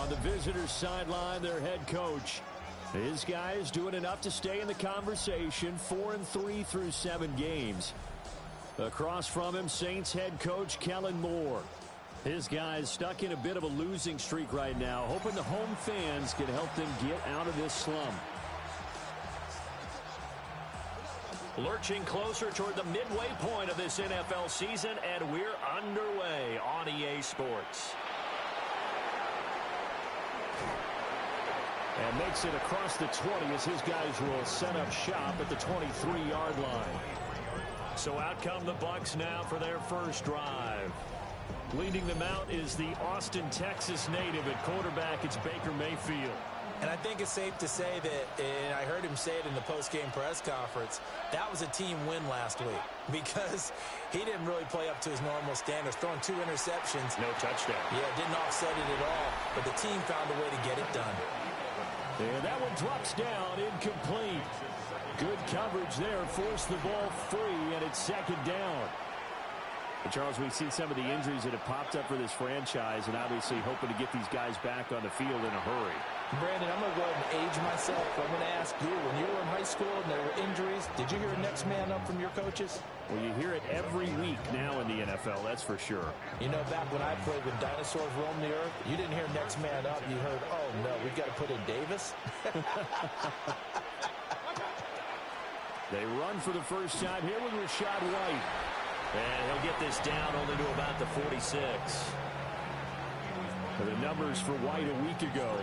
On the visitors' sideline, their head coach. His guys doing enough to stay in the conversation, 4-3 through 7 games. Across from him, Saints head coach Kellen Moore. His guys stuck in a bit of a losing streak right now, hoping the home fans can help them get out of this slump. Lurching closer toward the midway point of this NFL season, and we're underway on EA Sports. And makes it across the 20 as his guys will set up shop at the 23-yard line. So out come the Bucs now for their first drive. Leading them out is the Austin, Texas native at quarterback. It's Baker Mayfield. And I think it's safe to say that, and I heard him say it in the post-game press conference, that was a team win last week because he didn't really play up to his normal standards, throwing 2 interceptions. No touchdown. Yeah, didn't offset it at all, but the team found a way to get it done. And that one drops down, incomplete. Good coverage there, forced the ball free, and it's second down. And Charles, we've seen some of the injuries that have popped up for this franchise, and obviously hoping to get these guys back on the field in a hurry. Brandon, I'm going to go ahead and age myself. I'm going to ask you, when you were in high school and there were injuries, did you hear next man up from your coaches? Well, you hear it every week now in the NFL, that's for sure. You know, back when I played when dinosaurs roamed the earth, you didn't hear next man up. You heard, oh, no, we've got to put in Davis. They run for the first time here with Rashad White. And he'll get this down only to about the 46. The numbers for White a week ago.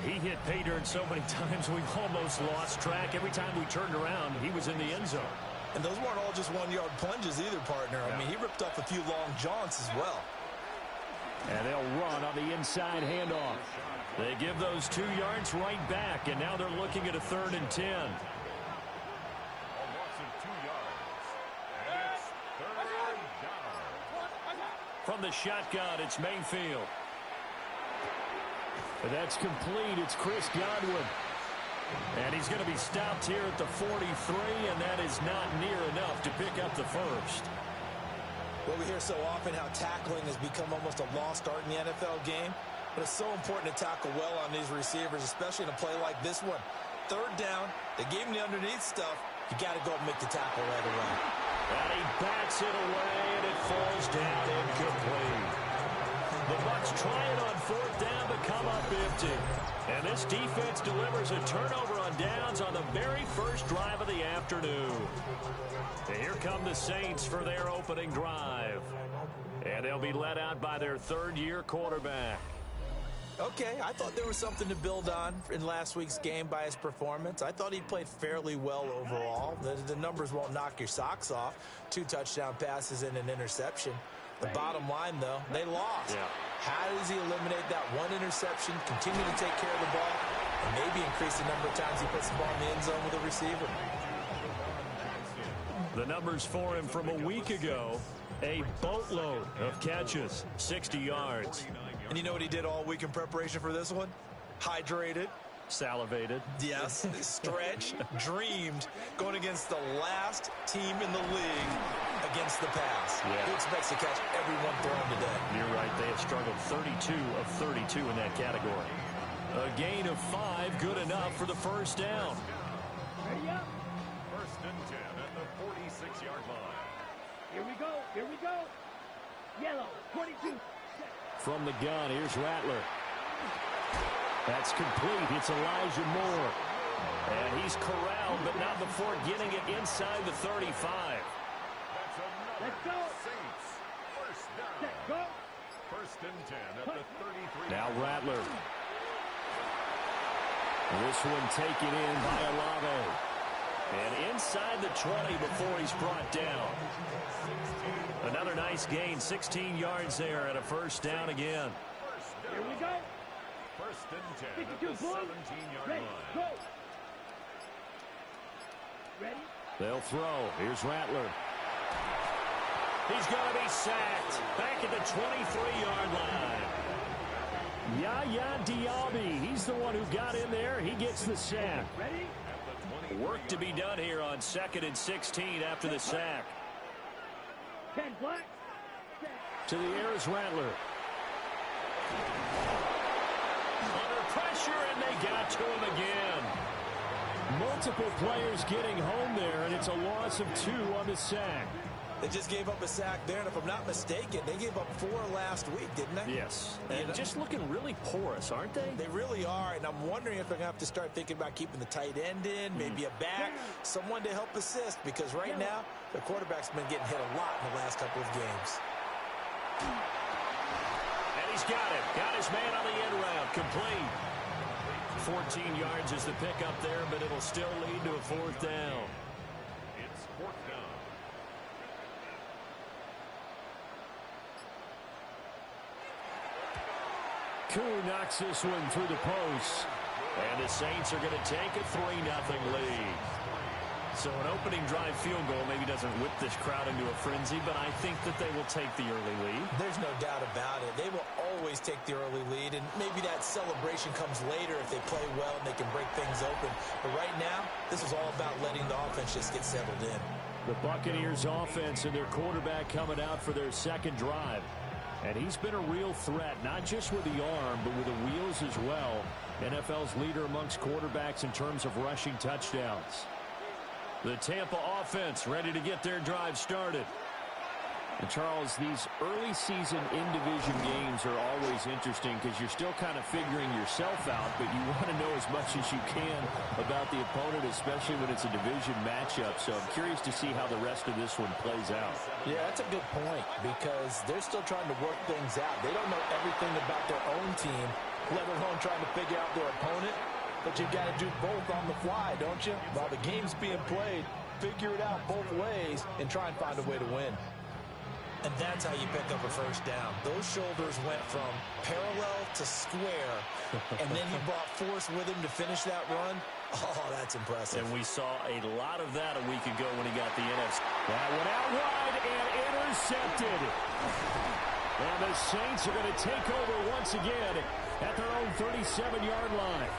He hit pay dirt so many times we've almost lost track. Every time we turned around, he was in the end zone. And those weren't all just 1-yard plunges either, partner. I mean, he ripped off a few long jaunts as well. And they'll run on the inside handoff. They give those 2 yards right back, and now they're looking at a 3rd and 10. From the shotgun, it's Mayfield. But that's complete. It's Chris Godwin. And he's going to be stopped here at the 43, and that is not near enough to pick up the first. Well, we hear so often how tackling has become almost a lost art in the NFL game. But it's so important to tackle well on these receivers, especially in a play like this one. 3rd down, they gave him the underneath stuff. You got to go and make the tackle right away. And he backs it away, and it falls down incomplete. The Bucs try it on 4th down, but come up empty. And this defense delivers a turnover on downs on the very first drive of the afternoon. And here come the Saints for their opening drive. And they'll be led out by their 3rd-year quarterback. Okay, I thought there was something to build on in last week's game by his performance. I thought he played fairly well overall. The numbers won't knock your socks off. 2 touchdown passes and an interception. The bottom line, though, they lost. Yeah. How does he eliminate that 1 interception, continue to take care of the ball, and maybe increase the number of times he puts the ball in the end zone with a receiver? The numbers for him from a week ago, a boatload of catches, 60 yards. And you know what he did all week in preparation for this one? Hydrated. Salivated. Yes. Stretched. Dreamed. Going against the last team in the league against the pass. Yeah. He expects to catch everyone thrown today. You're right. They have struggled 32 of 32 in that category. A gain of 5, good enough for the first down. Ready up. 1st and 10 at the 46-yard line. Here we go. Here we go. Yellow, 22. From the gun, here's Rattler. That's complete. It's Elijah Moore. And he's corralled, but not before getting it inside the 35. Let's go. Saints. 1st down. Let's go. 1st and 10 at the 33. Now Rattler. This one taken in by Olave. And inside the 20 before he's brought down. Another nice gain, 16 yards there at a 1st down again. Here we go. 1st and 10 at the 17-yard Ready, line. go. Ready? They'll throw. Here's Rattler. He's going to be sacked back at the 23-yard line. Yaya Diaby, he's the one who got in there. He gets the sack. Ready? Work to be done here on 2nd and 16 after the sack. 10 black. To the air is Rattler. Under pressure, and they got to him again. Multiple players getting home there, and it's a loss of 2 on the sack. They just gave up a sack there, and if I'm not mistaken, they gave up 4 last week, didn't they? Yes. And just looking really porous, aren't they? They really are, and I'm wondering if they're going to have to start thinking about keeping the tight end in, maybe a back, someone to help assist, because right now, their quarterback's been getting hit a lot in the last couple of games. And he's got it. Got his man on the end route. Complete. 14 yards is the pickup there, but it'll still lead to a 4th down. It's 4th down. Koo knocks this one through the post. And the Saints are going to take a 3-0 lead. So an opening drive field goal maybe doesn't whip this crowd into a frenzy, but I think that they will take the early lead. There's no doubt about it. They will always take the early lead, and maybe that celebration comes later if they play well and they can break things open. But right now, this is all about letting the offense just get settled in. The Buccaneers offense and their quarterback coming out for their 2nd drive. And he's been a real threat, not just with the arm, but with the wheels as well. NFL's leader amongst quarterbacks in terms of rushing touchdowns. The Tampa offense ready to get their drive started. And Charles, these early season in-division games are always interesting because you're still kind of figuring yourself out, but you want to know as much as you can about the opponent, especially when it's a division matchup. So I'm curious to see how the rest of this one plays out. Yeah, that's a good point because they're still trying to work things out. They don't know everything about their own team, let alone trying to figure out their opponent. But you've got to do both on the fly, don't you? While the game's being played, figure it out both ways and try and find a way to win. And that's how you pick up a 1st down. Those shoulders went from parallel to square, and then he brought force with him to finish that run. Oh, that's impressive. And we saw a lot of that a week ago when he got the NFC. That went out wide and intercepted. And the Saints are going to take over once again at their own 37-yard line.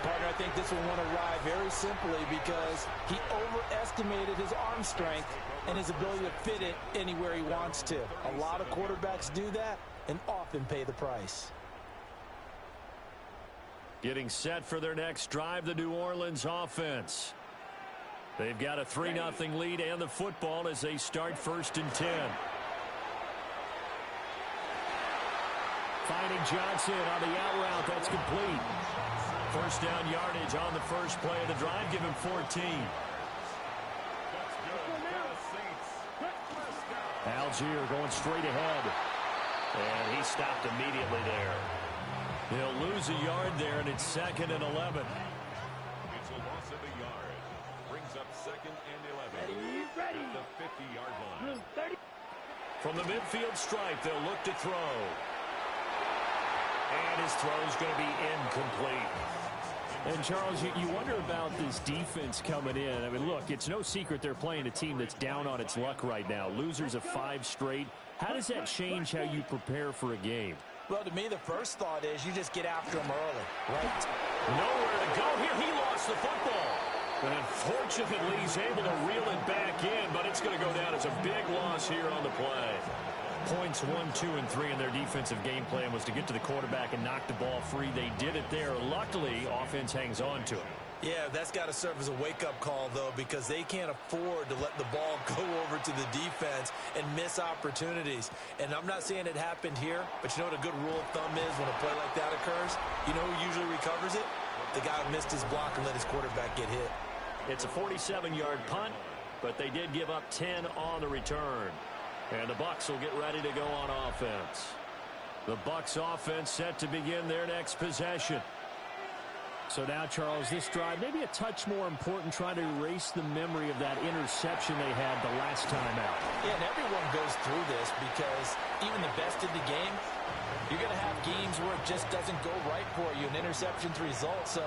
Partner, I think this will want to ride very simply because he overestimated his arm strength and his ability to fit it anywhere he wants to. A lot of quarterbacks do that and often pay the price. Getting set for their next drive, the New Orleans offense. They've got a 3-0 lead and the football as they start 1st and 10. Finding Johnson on the out route. That's complete. 1st down yardage on the first play of the drive. Give him 14. Algier going straight ahead. And he stopped immediately there. He'll lose a yard there, and it's 2nd and 11. It's a loss of a yard. Brings up 2nd and 11. Ready. At the 50-yard line. From the midfield stripe, they'll look to throw. And his throw's going to be incomplete. And, Charles, you wonder about this defense coming in. I mean, look, it's no secret they're playing a team that's down on its luck right now. Losers of 5 straight. How does that change how you prepare for a game? Well, to me, the first thought is you just get after them early, right? Nowhere to go here. He lost the football. And unfortunately, he's able to reel it back in, but it's going to go down as a big loss here on the play. Points 1, 2, and 3 in their defensive game plan was to get to the quarterback and knock the ball free. They did it there. Luckily, offense hangs on to it. Yeah, that's got to serve as a wake-up call, though, because they can't afford to let the ball go over to the defense and miss opportunities. And I'm not saying it happened here, but you know what a good rule of thumb is when a play like that occurs? You know who usually recovers it? The guy who missed his block and let his quarterback get hit. It's a 47-yard punt, but they did give up 10 on the return. And the Bucs will get ready to go on offense. The Bucs offense set to begin their next possession. So now, Charles, this drive maybe a touch more important, trying to erase the memory of that interception they had the last time out. Yeah, and everyone goes through this because even the best in the game, you're going to have games where it just doesn't go right for you, and interceptions result. So,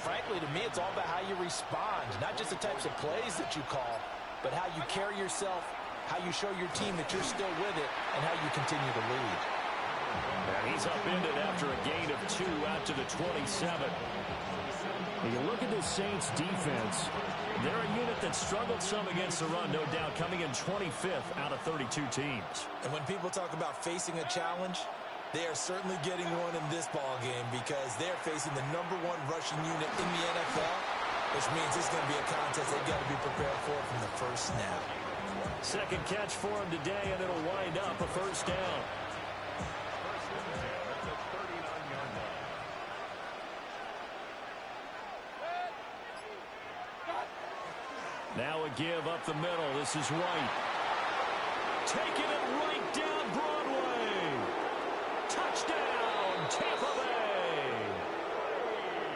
frankly, to me, it's all about how you respond, not just the types of plays that you call, but how you carry yourself, how you show your team that you're still with it, and how you continue to lead. And he's upended after a gain of 2 out to the 27. When you look at the Saints defense, they're a unit that struggled some against the run, no doubt, coming in 25th out of 32 teams. And when people talk about facing a challenge, They are certainly getting one in this ball game because they're facing the #1 rushing unit in the NFL, which means this is going to be a contest they've got to be prepared for from the first snap. Second catch for him today, and it'll wind up a first down. Now a give up the middle. This is White. Taking it right down Broadway. Touchdown, Tampa Bay.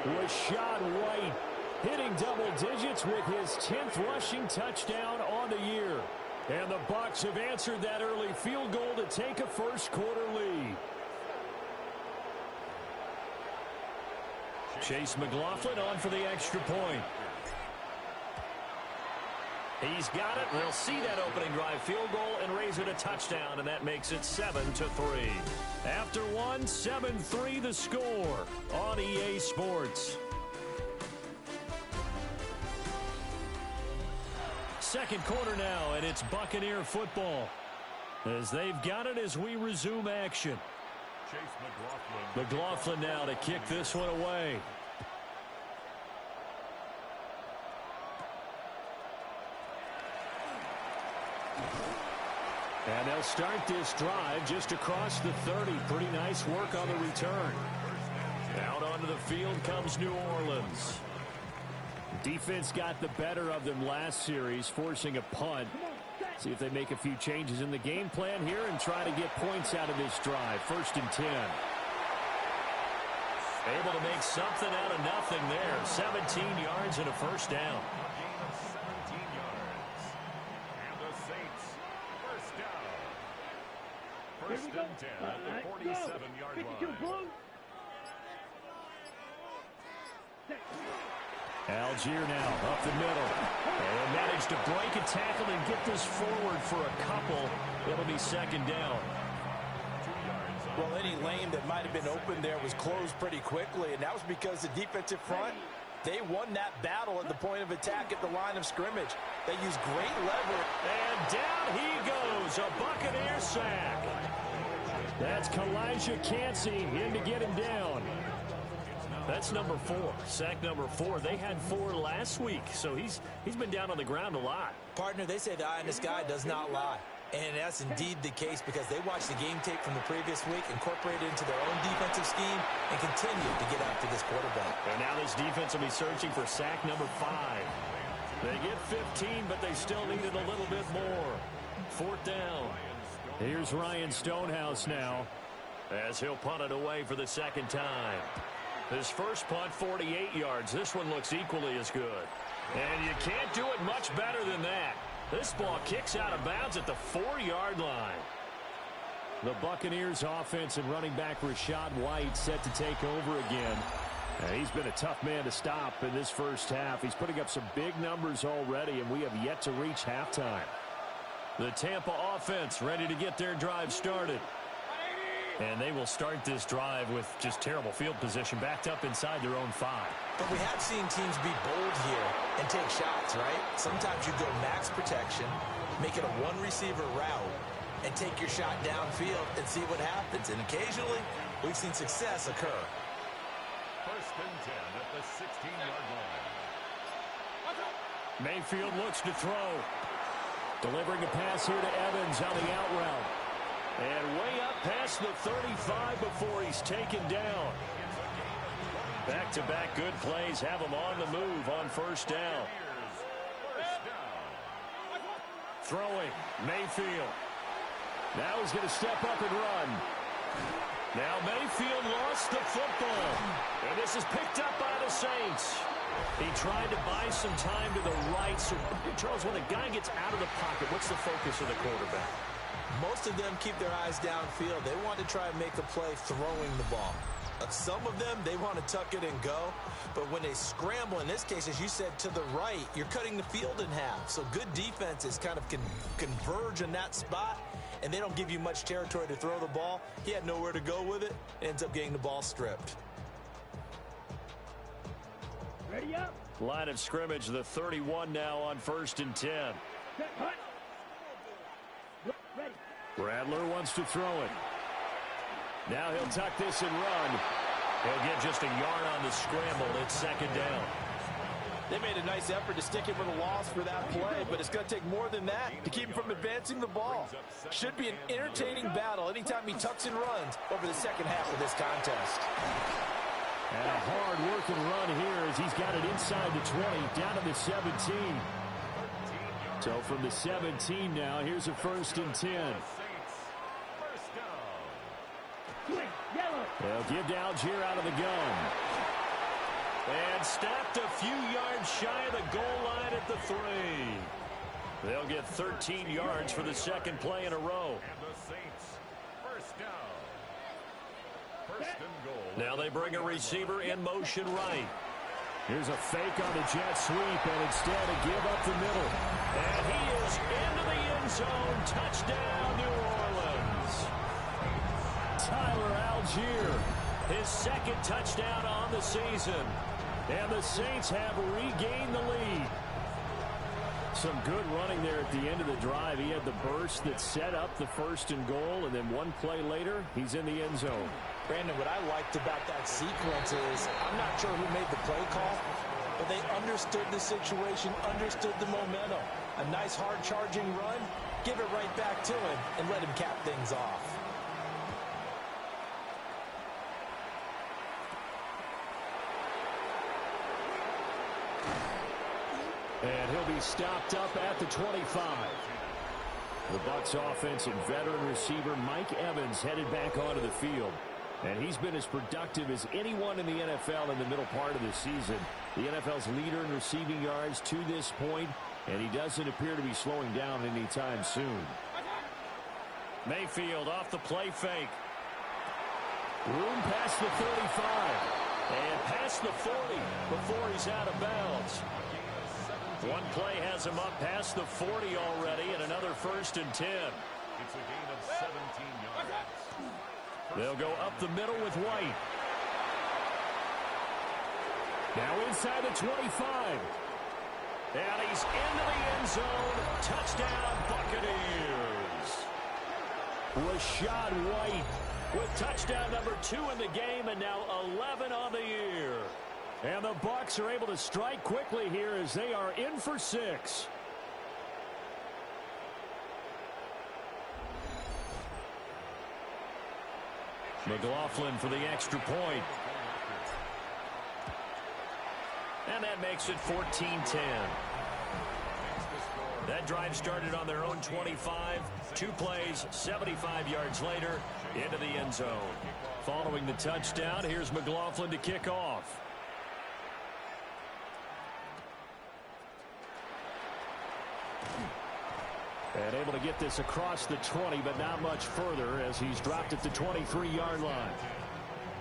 Rashad White hitting double digits with his 10th rushing touchdown on the year. And the Bucs have answered that early field goal to take a first-quarter lead. Chase McLaughlin on for the extra point. He's got it. They'll see that opening drive field goal and raise it a touchdown, and that makes it 7-3. After one, 7-3 the score on EA Sports. Second quarter now, and it's Buccaneer football as they've got it as we resume action. Chase McLaughlin now to kick this one away. And they'll start this drive just across the 30. Pretty nice work on the return. Out onto the field comes New Orleans. Defense got the better of them last series, forcing a punt. See if they make a few changes in the game plan here and try to get points out of this drive. 1st and 10. Able to make something out of nothing there. 17 yards and a first down. First and 10 at the 47-yard line. Algier now up the middle. And managed to break a tackle and get this forward for a couple. It'll be second down. Well, any lane that might have been open there was closed pretty quickly, and that was because the defensive front, they won that battle at the point of attack at the line of scrimmage. They used great leverage. And down he goes, a Buccaneer sack. That's Kalijah Cansey in to get him down. That's number 4, sack number 4. They had 4 last week, so he's been down on the ground a lot. Partner, they say the eye in the sky does not lie. And that's indeed the case because they watched the game tape from the previous week, incorporated it into their own defensive scheme, and continued to get after this quarterback. And now this defense will be searching for sack number 5. They get 15, but they still needed a little bit more. 4th down. Here's Ryan Stonehouse now as he'll punt it away for the second time. His first punt, 48 yards. This one looks equally as good. And you can't do it much better than that. This ball kicks out of bounds at the 4-yard line. The Buccaneers offense and running back Rashad White set to take over again. And he's been a tough man to stop in this first half. He's putting up some big numbers already, and we have yet to reach halftime. The Tampa offense ready to get their drive started. And they will start this drive with just terrible field position, backed up inside their own 5. But we have seen teams be bold here and take shots, right? Sometimes you go max protection, make it a one-receiver route, and take your shot downfield and see what happens. And occasionally, we've seen success occur. First and 10 at the 16-yard line. Mayfield looks to throw. Delivering a pass here to Evans on the out route. And way up past the 35 before he's taken down. Back-to-back good plays have him on the move on first down. Throwing, Mayfield. Now he's going to step up and run. Now Mayfield lost the football. And this is picked up by the Saints. He tried to buy some time to the right. So, Charles, when a guy gets out of the pocket, what's the focus of the quarterback? Most of them keep their eyes downfield. They want to try and make a play throwing the ball. Some of them, they want to tuck it and go. But when they scramble, in this case, as you said, to the right, you're cutting the field in half. So good defenses kind of converge in that spot, and they don't give you much territory to throw the ball. He had nowhere to go with it. Ends up getting the ball stripped. Ready up. Line of scrimmage, the 31 now on 1st and 10. Ready. Rattler wants to throw it. Now he'll tuck this and run. He'll get just a yard on the scramble. It's second down. They made a nice effort to stick him with a loss for that play, but it's going to take more than that to keep him from advancing the ball. Should be an entertaining battle anytime he tucks and runs over the second half of this contest. And a hard-working run here as he's got it inside the 20, down to the 17. So from the 17 now, here's a 1st and 10. They'll give to Algier out of the gun. And snapped a few yards shy of the goal line at the 3. They'll get 13 yards for the second play in a row. Now they bring a receiver in motion right. Here's a fake on the jet sweep, and instead a give up the middle. And he is into the end zone. Touchdown, New Orleans. Tyler Algier, his second touchdown on the season. And the Saints have regained the lead. Some good running there at the end of the drive. He had the burst that set up the 1st and goal, and then one play later, he's in the end zone. Brandon, what I liked about that sequence is I'm not sure who made the play call, but they understood the situation, understood the momentum. A nice hard-charging run, give it right back to him, and let him cap things off. And he'll be stopped up at the 25. The Bucs offense and veteran receiver Mike Evans headed back onto the field. And he's been as productive as anyone in the NFL in the middle part of the season. The NFL's leader in receiving yards to this point, and he doesn't appear to be slowing down anytime soon. Mayfield off the play fake. Room past the 35. And past the 40 before he's out of bounds. One play has him up past the 40 already, and another 1st and 10. It's a gain of 17 yards. They'll go up the middle with White. Now inside the 25. And he's into the end zone. Touchdown, Buccaneers. Rashad White with touchdown number 2 in the game, and now 11 on the year. And the Bucs are able to strike quickly here as they are in for 6. McLaughlin for the extra point. And that makes it 14-10. That drive started on their own 25. 2 plays, 75 yards later, into the end zone. Following the touchdown, here's McLaughlin to kick off. And able to get this across the 20, but not much further as he's dropped at the 23-yard line.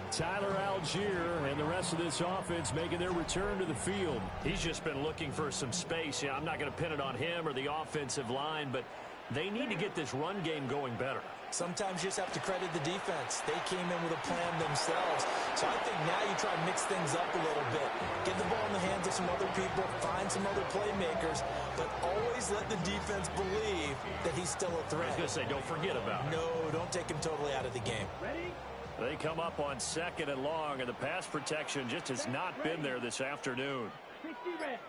Tyler Algier and the rest of this offense making their return to the field. He's just been looking for some space. Yeah, I'm not going to pin it on him or the offensive line, but they need to get this run game going better. Sometimes you just have to credit the defense. They came in with a plan themselves. So I think now you try to mix things up a little bit. Get the ball in the hands of some other people, find some other playmakers, but always let the defense believe that he's still a threat. I was going to say, don't forget about it. No, don't take him totally out of the game. Ready? They come up on 2nd and long, and the pass protection just has not been there this afternoon. 60 red.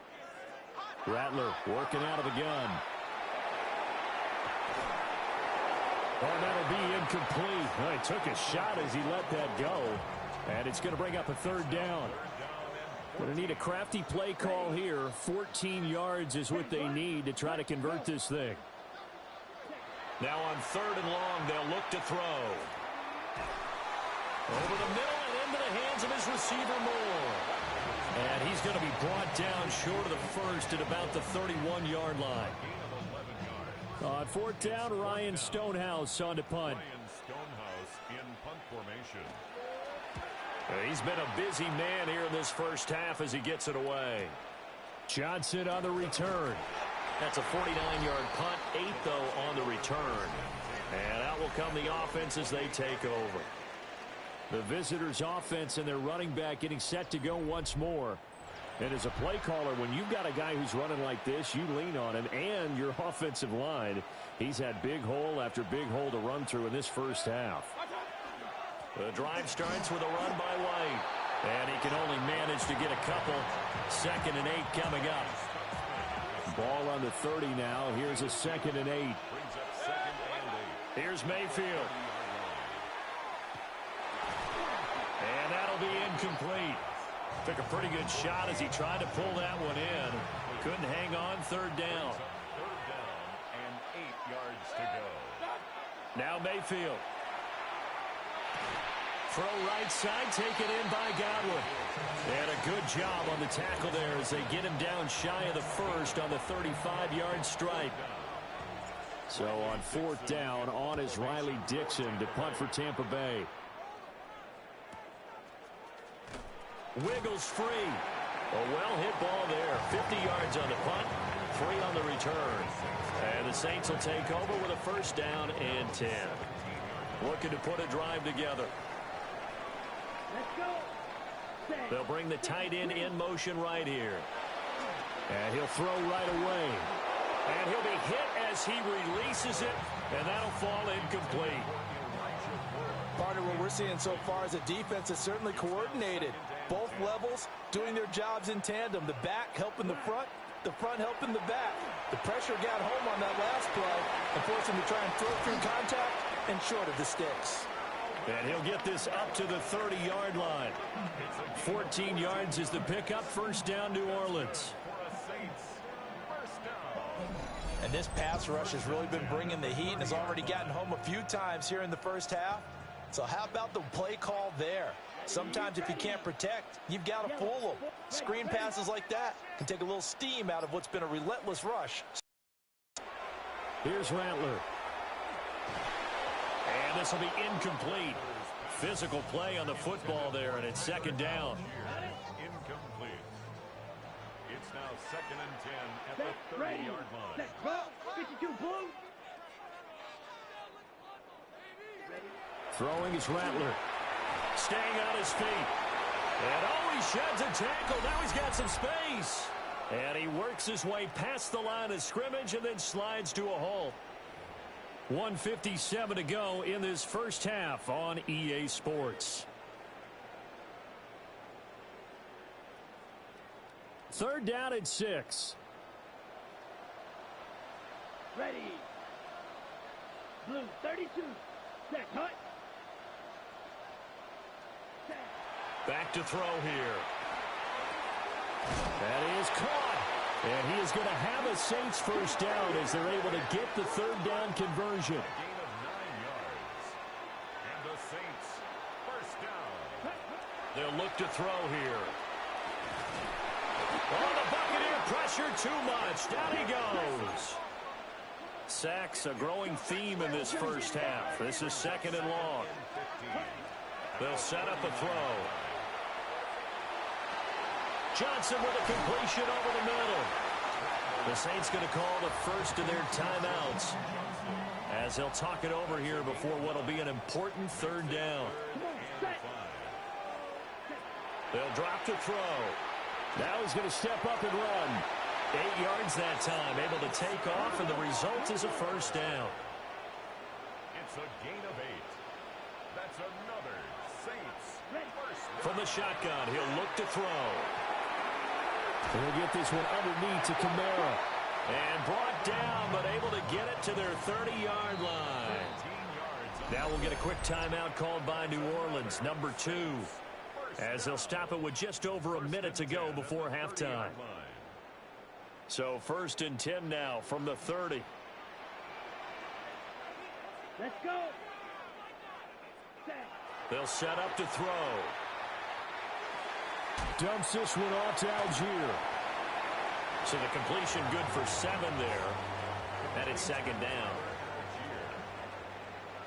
Rattler working out of the gun. And that'll be incomplete. Well, he took a shot as he let that go. And it's going to bring up a 3rd down. Going to need a crafty play call here. 14 yards is what they need to try to convert this thing. Now on 3rd and long, they'll look to throw. Over the middle and into the hands of his receiver Moore. And he's going to be brought down short of the 1st at about the 31-yard line. On 4th down, Ryan Stonehouse on to punt. Ryan Stonehouse in punt formation. He's been a busy man here in this first half as he gets it away. Johnson on the return. That's a 49-yard punt, 8 though on the return. And out will come the offense as they take over. The visitors' offense and their running back getting set to go once more. And as a play caller, when you've got a guy who's running like this, you lean on him and your offensive line. He's had big hole after big hole to run through in this first half. The drive starts with a run by White. And he can only manage to get a couple. 2nd and 8 coming up. Ball on the 30 now. Here's a 2nd and 8. Here's Mayfield. And that'll be incomplete. Took a pretty good shot as he tried to pull that one in. Couldn't hang on. 3rd down. 3rd down and 8 yards to go. Now Mayfield. Throw right side, taken in by Godwin. And a good job on the tackle there as they get him down shy of the first on the 35-yard strike. So on 4th down, on is Riley Dixon to punt for Tampa Bay. Wiggles free. A well-hit ball there. 50 yards on the punt, 3 on the return. And the Saints will take over with a 1st down and 10. Looking to put a drive together. They'll bring the tight end in motion right here. And he'll throw right away. And he'll be hit as he releases it, and that'll fall incomplete. Partner, what we're seeing so far is a defense that's certainly coordinated. Both levels doing their jobs in tandem. The back helping the front helping the back. The pressure got home on that last play and forced him to try and throw through contact and short of the sticks. And he'll get this up to the 30-yard line. 14 yards is the pickup. 1st down, New Orleans. And this pass rush has really been bringing the heat and has already gotten home a few times here in the 1st half. So how about the play call there? Sometimes if you can't protect, you've got to fool them. Screen passes like that can take a little steam out of what's been a relentless rush. Here's Rattler. And this will be incomplete. Physical play on the football there, and it's 2nd down. Incomplete. It's now 2nd and 10 at the 30-yard line. 52 blue. Throwing is Rattler. Staying on his feet. And he sheds a tackle. Now he's got some space. And he works his way past the line of scrimmage and then slides to a halt. 1:57 to go in this 1st half on EA Sports. 3rd down and 6. Ready. Blue 32. Set. Hut. Set. Back to throw here. That is caught. And he is going to have a Saints 1st down as they're able to get the 3rd down conversion. A gain of 9 yards. And the Saints 1st down. They'll look to throw here. Oh, the Buccaneer pressure too much. Down he goes. Sacks a growing theme in this 1st half. This is 2nd and long. They'll set up a throw. Johnson with a completion over the middle. The Saints going to call the first of their timeouts as they'll talk it over here before what will be an important 3rd down. They'll drop to throw. Now he's going to step up and run. 8 yards that time, able to take off, and the result is a 1st down. It's a gain of 8. That's another Saints 1st. From the shotgun, he'll look to throw. They'll get this one underneath to Kamara. And brought down, but able to get it to their 30-yard line. Now we'll get a quick timeout called by New Orleans, number 2, as they'll stop it with just over a minute to go before halftime. So 1st and 10 now from the 30. Let's go. Set. They'll set up to throw. Dumps this one off to Algier. So the completion good for 7 there. And it's 2nd down.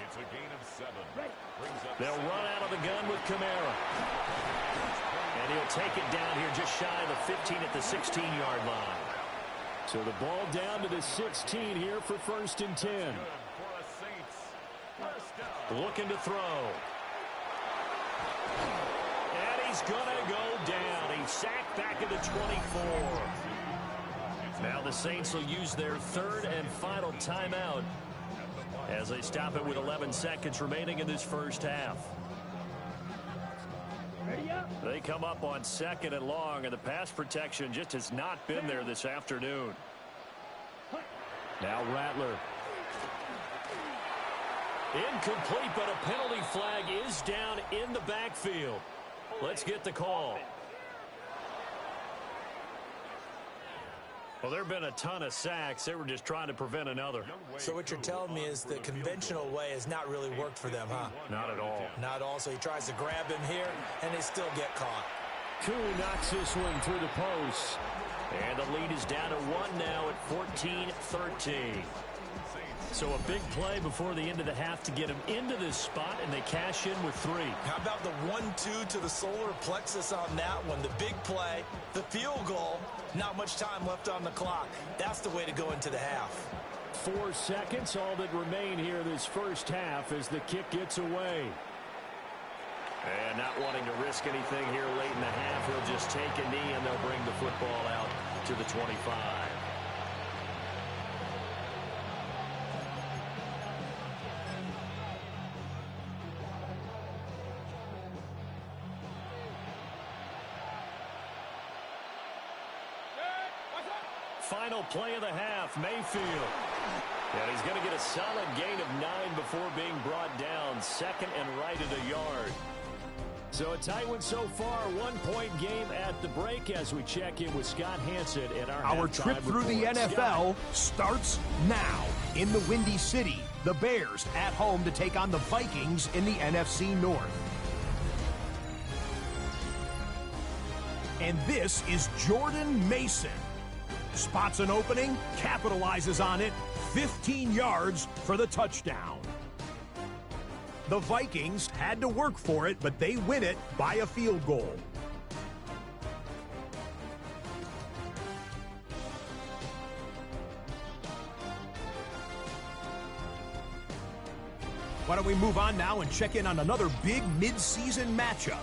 It's a gain of 7. They'll run out of the gun with Kamara. And he'll take it down here just shy of the 15 at the 16-yard line. So the ball down to the 16 here for 1st and 10. Looking to throw. And he's going to go down. He's sacked back at the 24. Now the Saints will use their 3rd and final timeout as they stop it with 11 seconds remaining in this 1st half. Ready up. They come up on 2nd and long, and the pass protection just has not been there this afternoon. Now Rattler. Incomplete, but a penalty flag is down in the backfield. Let's get the call. Well, there have been a ton of sacks. They were just trying to prevent another. So what you're telling me is the conventional way has not really worked for them, huh? Not at all. Not all. So he tries to grab him here, and they still get caught. Koo knocks this one through the post. And the lead is down to 1 now at 14-13. So a big play before the end of the half to get him into this spot, and they cash in with 3. How about the 1-2 to the solar plexus on that one? The big play, the field goal, not much time left on the clock. That's the way to go into the half. 4 seconds, all that remain here this first half as the kick gets away. And not wanting to risk anything here late in the half, he'll just take a knee, and they'll bring the football out to the 25. Final play of the half, Mayfield. And he's going to get a solid gain of 9 before being brought down. 2nd and right at a yard. So a tight one so far. 1-point game at the break as we check in with Scott Hansen and our trip through the report. NFL starts now. In the Windy City, the Bears at home to take on the Vikings in the NFC North. And this is Jordan Mason. Spots an opening, capitalizes on it, 15 yards for the touchdown. The Vikings had to work for it, but they win it by a field goal. Why don't we move on now and check in on another big mid-season matchup.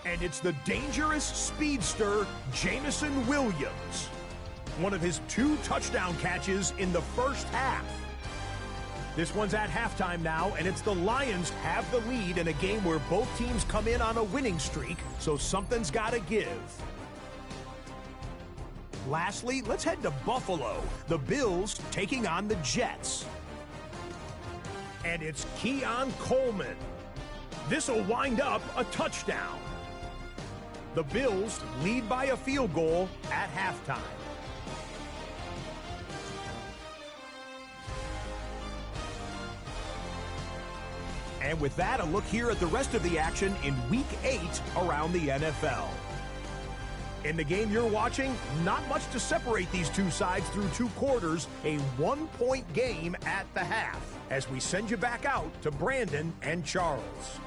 And it's the dangerous speedster, Jameson Williams. One of his 2 touchdown catches in the first half. This one's at halftime now, and it's the Lions have the lead in a game where both teams come in on a winning streak, so something's got to give. Lastly, let's head to Buffalo. The Bills taking on the Jets. And it's Keon Coleman. This will wind up a touchdown. The Bills lead by a field goal at halftime. And with that, a look here at the rest of the action in Week 8 around the NFL. In the game you're watching, not much to separate these two sides through 2 quarters, a 1-point game at the half, as we send you back out to Brandon and Charles.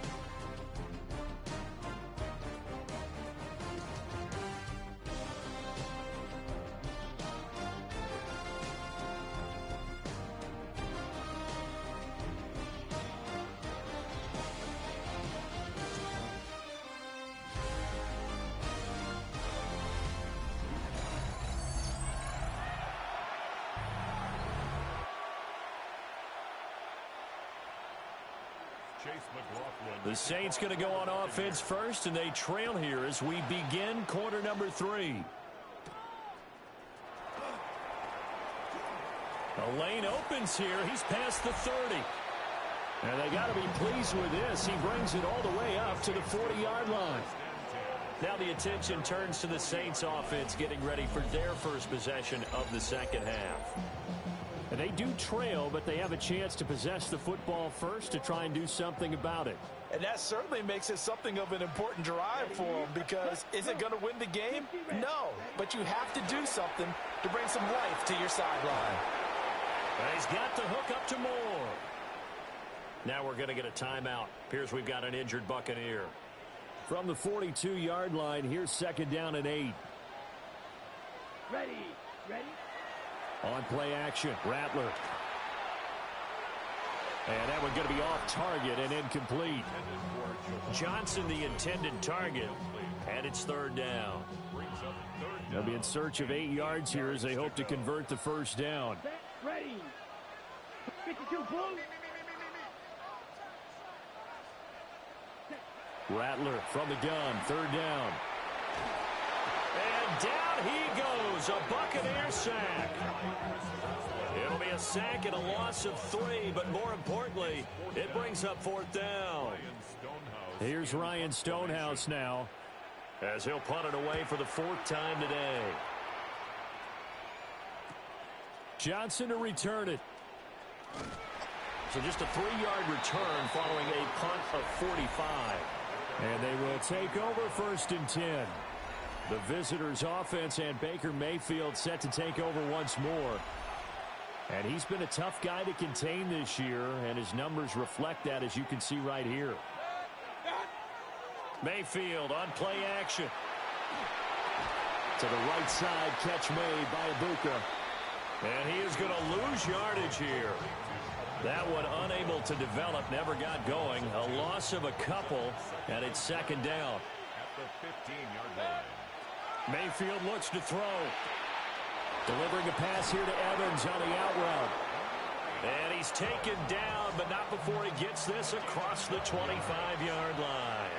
The Saints going to go on offense first, and they trail here as we begin quarter number 3. The lane opens here. He's past the 30. And they got to be pleased with this. He brings it all the way up to the 40-yard line. Now the attention turns to the Saints offense getting ready for their first possession of the second half. And they do trail, but they have a chance to possess the football first to try and do something about it. And that certainly makes it something of an important drive for them, because is it going to win the game? No, but you have to do something to bring some life to your sideline. He's got the hook up to Moore. Now we're going to get a timeout. Appears we've got an injured Buccaneer. From the 42-yard line, here's 2nd down and 8. Ready. On play action, Rattler. And that one going to be off target and incomplete. Johnson, the intended target, and it's 3rd down. They'll be in search of 8 yards here as they hope to convert the first down. Set. Ready. 52 blue. Set. Rattler from the gun, third down. And down he goes, a Buccaneer sack. It'll be a sack and a loss of 3, but more importantly, it brings up fourth down. Here's Ryan Stonehouse now, as he'll punt it away for the 4th time today. Johnson to return it. So just a 3-yard return following a punt of 45. And they will take over 1st and 10. The visitors' offense and Baker Mayfield set to take over once more. And he's been a tough guy to contain this year, and his numbers reflect that, as you can see right here. Mayfield on play action. To the right side, catch made by Ibuka. And he is going to lose yardage here. That one unable to develop, never got going. A loss of a couple, and it's 2nd down. At the 15-yard line. Mayfield looks to throw. Delivering a pass here to Evans on the out route. And he's taken down, but not before he gets this across the 25-yard line.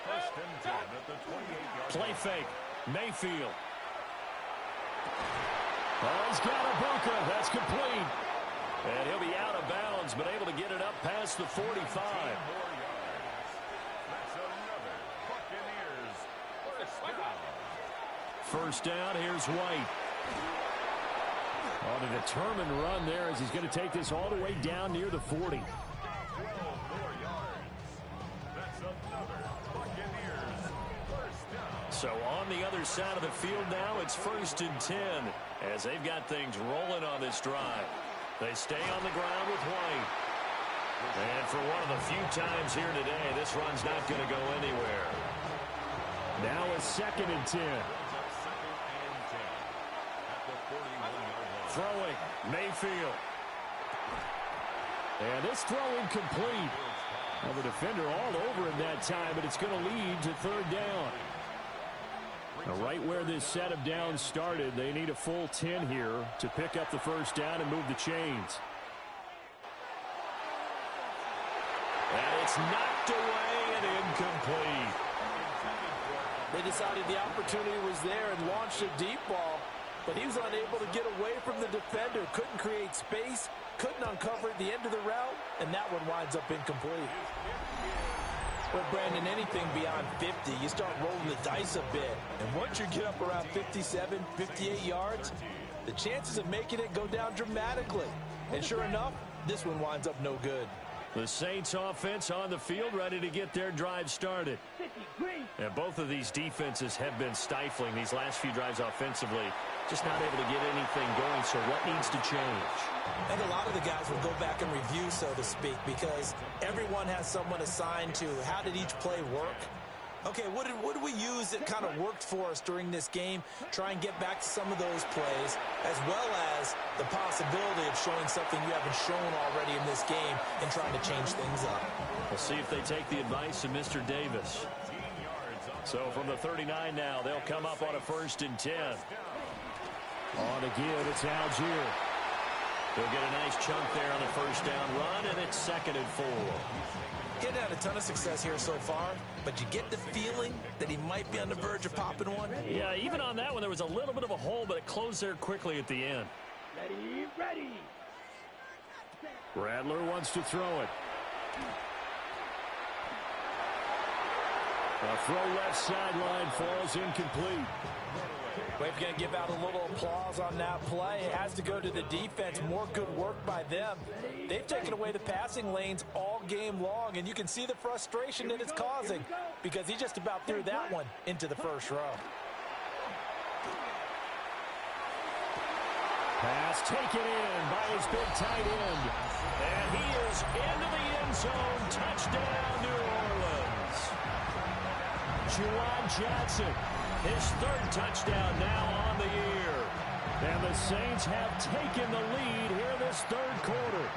First and 10 at the 28-yard Play line. fake. Mayfield. Oh, he's got Ibuka. That's complete. And he'll be out of bounds, but able to get it up past the 45. That's another Buccaneers first down. 1st down, here's White. On a determined run there, as he's going to take this all the way down near the 40. 12 more yards. That's another Buccaneers first down. So on the other side of the field now, it's 1st and 10, as they've got things rolling on this drive. They stay on the ground with White. And for one of the few times here today, this run's not going to go anywhere. Now a 2nd and 10. Throwing, Mayfield. And this throw incomplete. Well, the defender all over him that time, but it's going to lead to 3rd down. Now, right where this set of downs started, they need a full 10 here to pick up the 1st down and move the chains. And it's knocked away and incomplete. They decided the opportunity was there and launched a deep ball, but he was unable to get away from the defender, couldn't create space, couldn't uncover at the end of the route, and that one winds up incomplete. Well, Brandon, anything beyond 50, you start rolling the dice a bit. And once you get up around 57, 58 yards, the chances of making it go down dramatically. And sure enough, this one winds up no good. The Saints offense on the field, ready to get their drive started. And both of these defenses have been stifling these last few drives offensively. Just not able to get anything going, so what needs to change? And a lot of the guys will go back and review, so to speak, because everyone has someone assigned to how did each play work. Okay, what did we use that kind of worked for us during this game? Try and get back to some of those plays, as well as the possibility of showing something you haven't shown already in this game and trying to change things up. We'll see if they take the advice of Mr. Davis. So from the 39 now, they'll come up on a 1st and 10. On again, it's Algier. He'll get a nice chunk there on the 1st down run, and it's 2nd and 4. Getting had a ton of success here so far, but you get the feeling that he might be on the verge of popping one. Yeah, even on that one, there was a little bit of a hole, but it closed there quickly at the end. Ready. Rattler wants to throw it. A throw left sideline falls incomplete. Well, if you're going to give out a little applause on that play, it has to go to the defense. More good work by them. They've taken away the passing lanes all game long, and you can see the frustration that it's causing because he just about threw that one into the first row. Pass taken in by his big tight end. And he is into the end zone. Touchdown, New Orleans. Juwan Johnson. His 3rd touchdown now on the year. And the Saints have taken the lead here this 3rd quarter.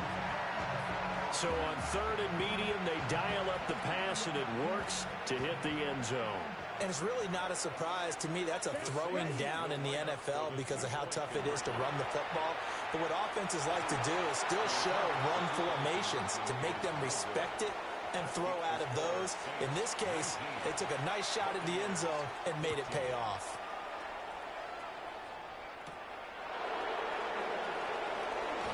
So on 3rd and medium, they dial up the pass, and it works to hit the end zone. And it's really not a surprise to me. That's a throwing down in the NFL because of how tough it is to run the football. But what offenses like to do is still show run formations to make them respect it and throw out of those. In this case, they took a nice shot at the end zone and made it pay off.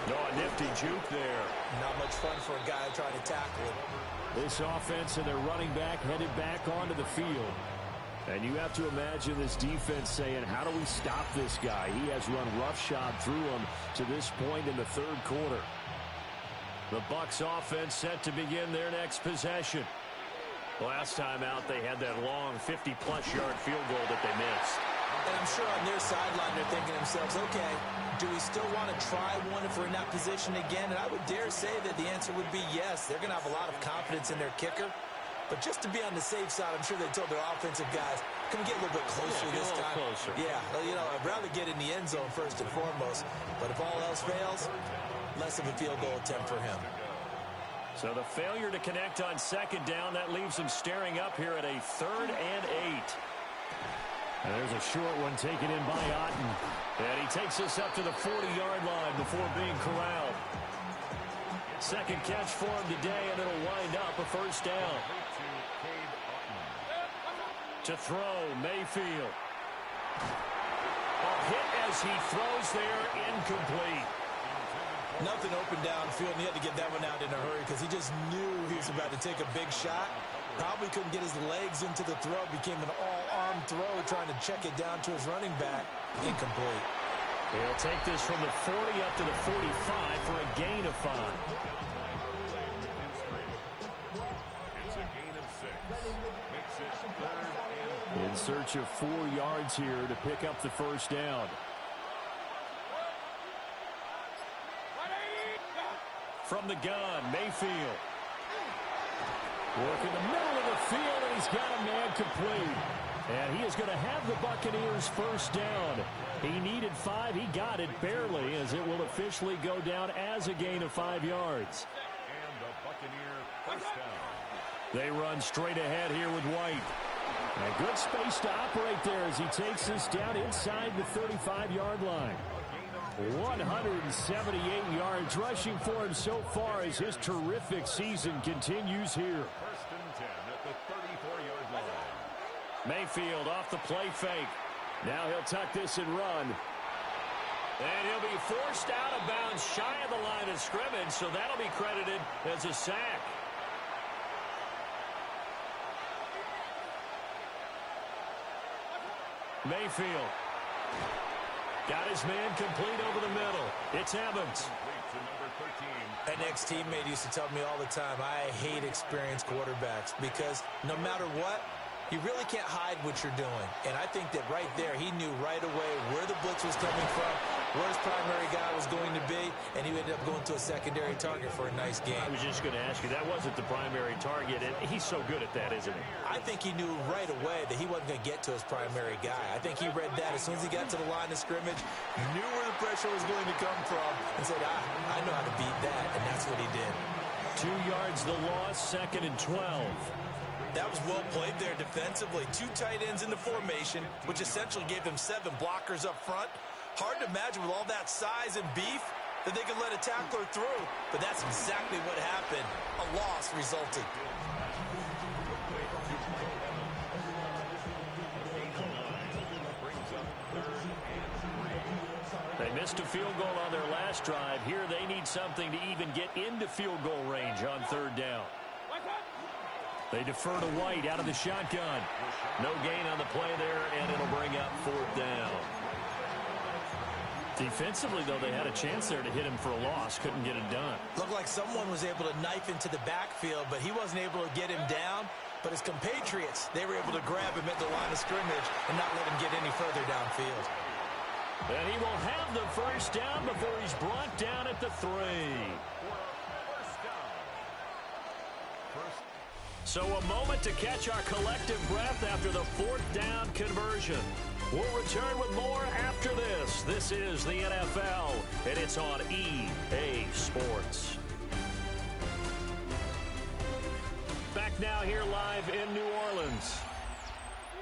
No, a nifty juke there. Not much fun for a guy trying to tackle him. This offense and their running back headed back onto the field. And you have to imagine this defense saying, how do we stop this guy? He has run roughshod through him to this point in the third quarter. The Bucs offense set to begin their next possession. Last time out, they had that long 50-plus yard field goal that they missed. And I'm sure on their sideline they're thinking to themselves, okay, do we still want to try one if we're in that position again? And I would dare say that the answer would be yes. They're going to have a lot of confidence in their kicker. But just to be on the safe side, I'm sure they told their offensive guys, can we get a little bit closer this time? Closer. Yeah, you know, I'd rather get in the end zone first and foremost. But if all else fails, less of a field goal attempt for him. So the failure to connect on second down, that leaves him staring up here at a 3rd and 8. And there's a short one taken in by Otten. And he takes us up to the 40-yard line before being corralled. Second catch for him today, and it'll wind up a first down. To throw, Mayfield. A hit as he throws there, incomplete. Nothing open downfield, and he had to get that one out in a hurry because he just knew he was about to take a big shot. Probably couldn't get his legs into the throw. Became an all-arm throw, trying to check it down to his running back. Incomplete. He'll take this from the 40 up to the 45 for a gain of 5. It's a gain of 6. Makes it 3rd and 4. In search of 4 yards here to pick up the first down. From the gun, Mayfield. Work in the middle of the field, and he's got a man complete. And he is going to have the Buccaneers first down. He needed 5. He got it barely, as it will officially go down as a gain of 5 yards. And the Buccaneer first down. They run straight ahead here with White. And good space to operate there as he takes this down inside the 35-yard line. 178 yards rushing for him so far as his terrific season continues here. 1st and 10 at the 34-yard line. Mayfield off the play fake. Now he'll tuck this and run. And he'll be forced out of bounds shy of the line of scrimmage, so that'll be credited as a sack. Mayfield got his man complete over the middle. It's Evans. An ex-teammate used to tell me all the time, I hate experienced quarterbacks because no matter what, you really can't hide what you're doing. And I think that right there, he knew right away where the blitz was coming from, where his primary guy was going to be, and he ended up going to a secondary target for a nice game. I was just going to ask you, that wasn't the primary target, and he's so good at that, isn't he? I think he knew right away that he wasn't going to get to his primary guy. I think he read that as soon as he got to the line of scrimmage, knew where the pressure was going to come from, and said, I know how to beat that, and that's what he did. 2 yards the loss, 2nd and 12. That was well played there defensively. 2 tight ends in the formation, which essentially gave them 7 blockers up front. Hard to imagine with all that size and beef that they could let a tackler through. But that's exactly what happened. A loss resulted. They missed a field goal on their last drive. Here they need something to even get into field goal range on 3rd down. They defer to White out of the shotgun. No gain on the play there, and it'll bring up 4th down. Defensively, though, they had a chance there to hit him for a loss. Couldn't get it done. Looked like someone was able to knife into the backfield, but he wasn't able to get him down. But his compatriots, they were able to grab him at the line of scrimmage and not let him get any further downfield. And he will have the first down before he's brought down at the 3. So a moment to catch our collective breath after the 4th down conversion. We'll return with more after this. This is the NFL, and it's on EA Sports. Back now here live in New Orleans.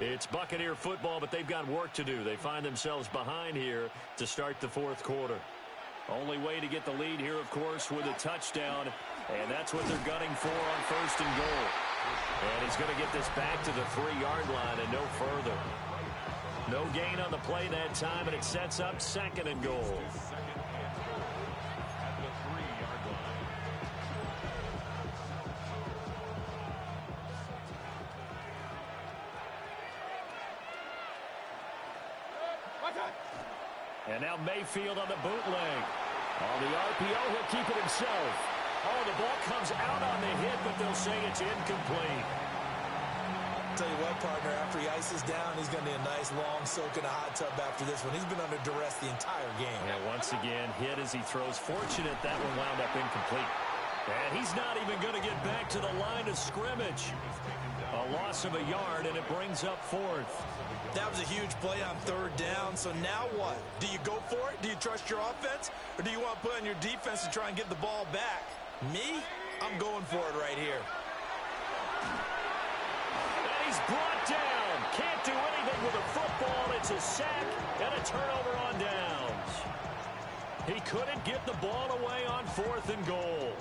It's Buccaneer football, but they've got work to do. They find themselves behind here to start the fourth quarter. Only way to get the lead here, of course, with a touchdown, and that's what they're gunning for on first and goal. And he's going to get this back to the 3-yard line and no further. No gain on the play that time, and it sets up second and goal. And now Mayfield on the bootleg. On the RPO, he'll keep it himself. Oh, the ball comes out on the hit, but they'll say it's incomplete. Tell you what, partner, after he ices down, he's going to need a nice long soak in a hot tub after this one. He's been under duress the entire game. And once again, hit as he throws. Fortunate that one wound up incomplete. And he's not even going to get back to the line of scrimmage. A loss of a yard, and it brings up fourth. That was a huge play on third down, so now what? Do you go for it? Do you trust your offense? Or do you want to put on your defense to try and get the ball back? Me? I'm going for it right here. And he's brought down. Can't do anything with a football. It's a sack and a turnover on downs. He couldn't get the ball away on fourth and goal.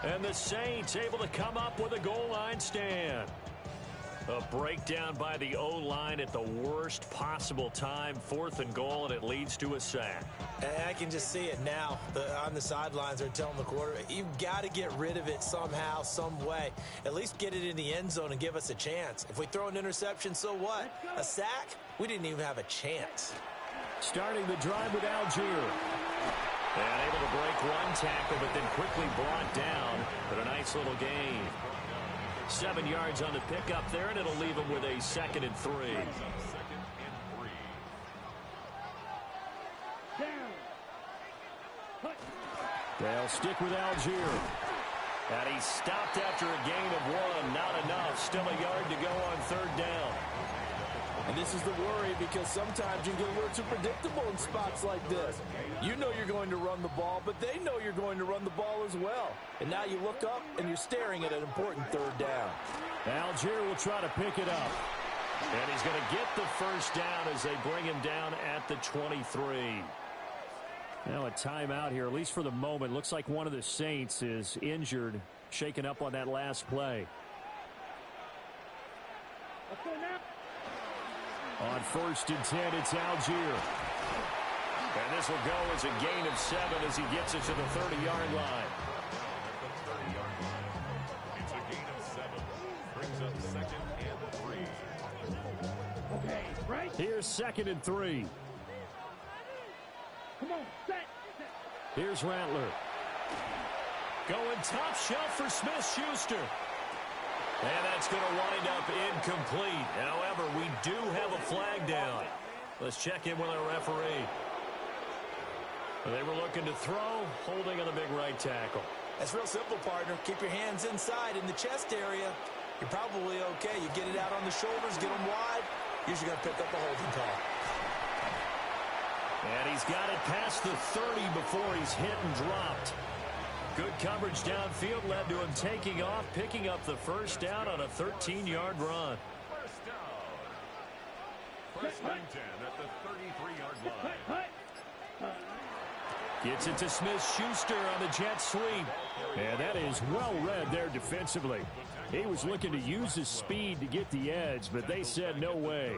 And the Saints able to come up with a goal line stand. A breakdown by the O-line at the worst possible time. Fourth and goal, and it leads to a sack. And I can just see it now. On the sidelines, they're telling the quarterback, you've got to get rid of it somehow, some way. At least get it in the end zone and give us a chance. If we throw an interception, so what? A sack? We didn't even have a chance. Starting the drive with Algier. And able to break one tackle, but then quickly brought down. But a nice little gain. 7 yards on the pickup there, and it'll leave him with a 2nd and 3. They'll stick with Algier. And he stopped after a gain of 1. Not enough. Still a yard to go on third down. And this is the worry, because sometimes you get a little too predictable in spots like this. You know you're going to run the ball, but they know you're going to run the ball as well. And now you look up, and you're staring at an important third down. Algier will try to pick it up. And he's going to get the first down as they bring him down at the 23. Now a timeout here, at least for the moment. Looks like one of the Saints is injured, shaken up on that last play. On first and 10, it's Algier. And this will go as a gain of 7 as he gets it to the 30-yard line. It's a gain of 7. Brings up 2nd and 3. Okay, right? Here's 2nd and 3. Come on, set. Here's Rattler. Going top shelf for Smith-Schuster. And that's going to wind up incomplete. However, we do have a flag down. Let's check in with our referee. They were looking to throw, holding on the big right tackle. That's real simple, partner. Keep your hands inside in the chest area. You're probably okay. You get it out on the shoulders, get them wide. Usually going to pick up a holding call. And he's got it past the 30 before he's hit and dropped. Good coverage downfield led to him taking off, picking up the first down on a 13-yard run. First down. First and 10 at the 33-yard line. Gets it to Smith-Schuster on the jet sweep. And that is well read there defensively. He was looking to use his speed to get the edge, but they said no way.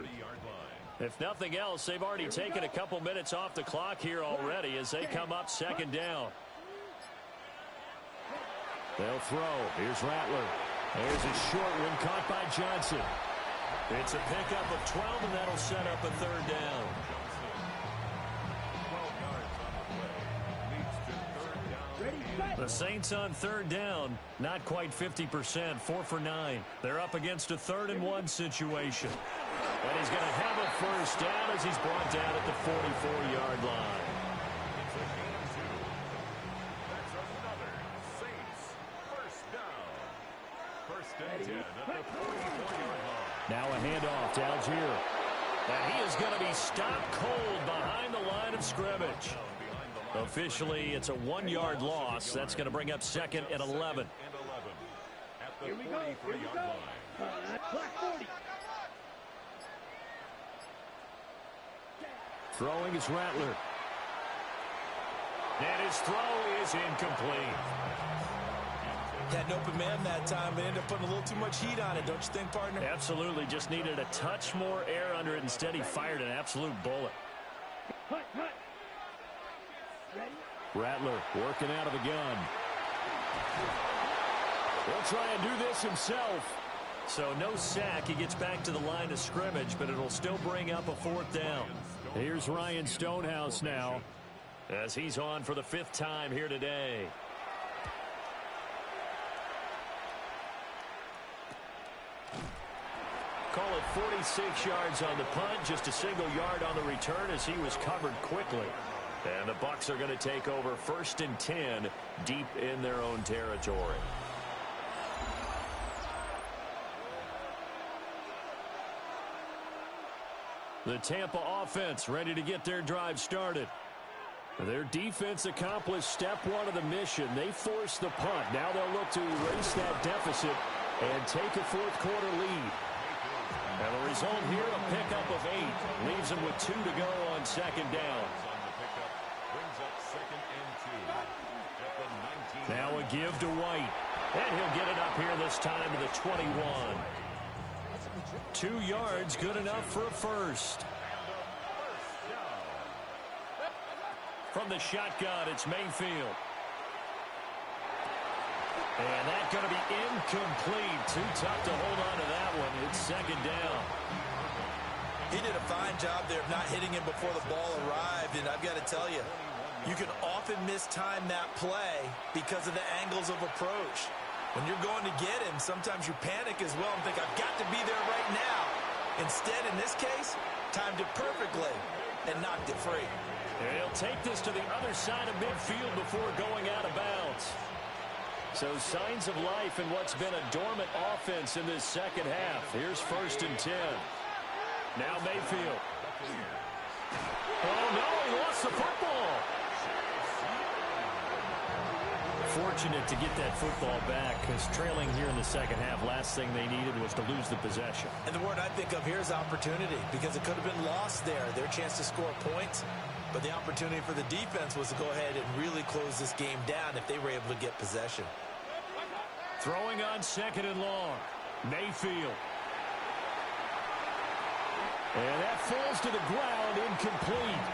If nothing else, they've already taken a couple minutes off the clock here already as they come up 2nd down. They'll throw. Here's Rattler. There's a short one caught by Johnson. It's a pickup of 12, and that'll set up a 3rd down. The Saints on 3rd down, not quite 50%, 4 for 9. They're up against a 3rd and 1 situation. And he's going to have a first down as he's brought down at the 44-yard line. Now a handoff to Algier. And he is going to be stopped cold behind the line of scrimmage. Officially, it's a 1-yard loss. That's going to bring up 2nd and 11. Here we go. Here we go. Black 40. Throwing is Rattler. And his throw is incomplete. Had an open man that time, but ended up putting a little too much heat on it, don't you think, partner? Absolutely. Just needed a touch more air under it. Instead, he fired an absolute bullet. Rattler working out of the gun. He'll try and do this himself. So no sack. He gets back to the line of scrimmage, but it'll still bring up a 4th down. Here's Ryan Stonehouse now, as he's on for the 5th time here today. Call it 46 yards on the punt, just a single yard on the return as he was covered quickly. And the Bucs are going to take over 1st and 10 deep in their own territory. The Tampa offense ready to get their drive started. Their defense accomplished step 1 of the mission. They forced the punt. Now they'll look to erase that deficit and take a 4th quarter lead. And the result here, a pickup of 8. Leaves them with 2 to go on 2nd down. Now a give to White. And he'll get it up here this time to the 21. 2 yards, good enough for a first. From the shotgun, it's Mayfield. And that's going to be incomplete. Too tough to hold on to that one. It's 2nd down. He did a fine job there of not hitting him before the ball arrived, and I've got to tell you, you can often mistime that play because of the angles of approach. When you're going to get him, sometimes you panic as well and think, I've got to be there right now. Instead, in this case, timed it perfectly and knocked it free. And he'll take this to the other side of midfield before going out of bounds. So signs of life in what's been a dormant offense in this 2nd half. Here's 1st and 10. Now Mayfield. Oh, no, he lost the football. Fortunate to get that football back, because trailing here in the 2nd half, last thing they needed was to lose the possession. And the word I think of here is opportunity, because it could have been lost there. Their chance to score points, but the opportunity for the defense was to go ahead and really close this game down if they were able to get possession. Throwing on 2nd and long. Mayfield. And that falls to the ground, incomplete.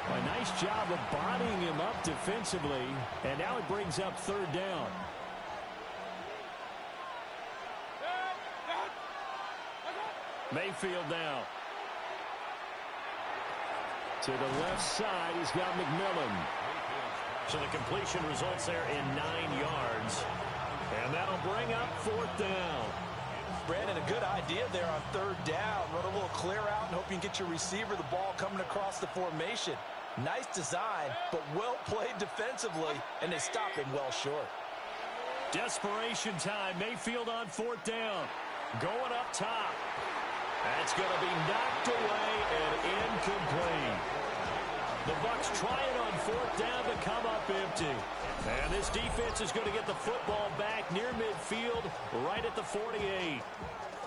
A nice job of bodying him up defensively, and now it brings up 3rd down. Mayfield now. To the left side, he's got McMillan. So the completion results there in 9 yards. And that'll bring up 4th down. Brandon, a good idea there on 3rd down. Run a little clear out and hope you can get your receiver the ball coming across the formation. Nice design, but well played defensively, and they stop him well short. Desperation time. Mayfield on 4th down. Going up top. That's going to be knocked away and incomplete. The Bucs trying on 4th down to come up empty. And this defense is going to get the football back near midfield, right at the 48.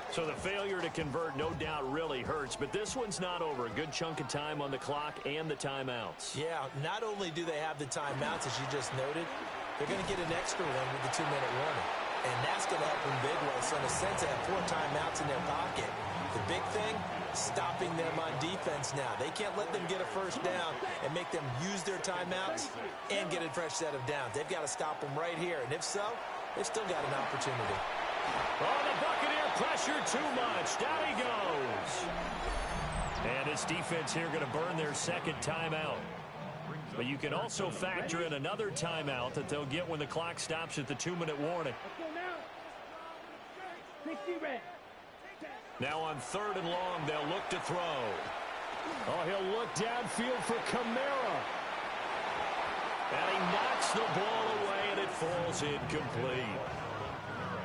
So the failure to convert, no doubt, really hurts. But this one's not over. A good chunk of time on the clock and the timeouts. Yeah, not only do they have the timeouts, as you just noted, they're going to get an extra one with the 2-minute warning. And that's going to help them big way. So in a sense, they have 4 timeouts in their pocket. The big thing, stopping them on defense now. They can't let them get a 1st down and make them use their timeouts and get a fresh set of downs. They've got to stop them right here. And if so, they've still got an opportunity. Oh, the Buccaneer pressure too much. Down he goes. And this defense here going to burn their 2nd timeout. But you can also factor in another timeout that they'll get when the clock stops at the 2-minute warning. Now on 3rd and long, they'll look to throw. Oh, he'll look downfield for Kamara. And he knocks the ball away, and it falls incomplete.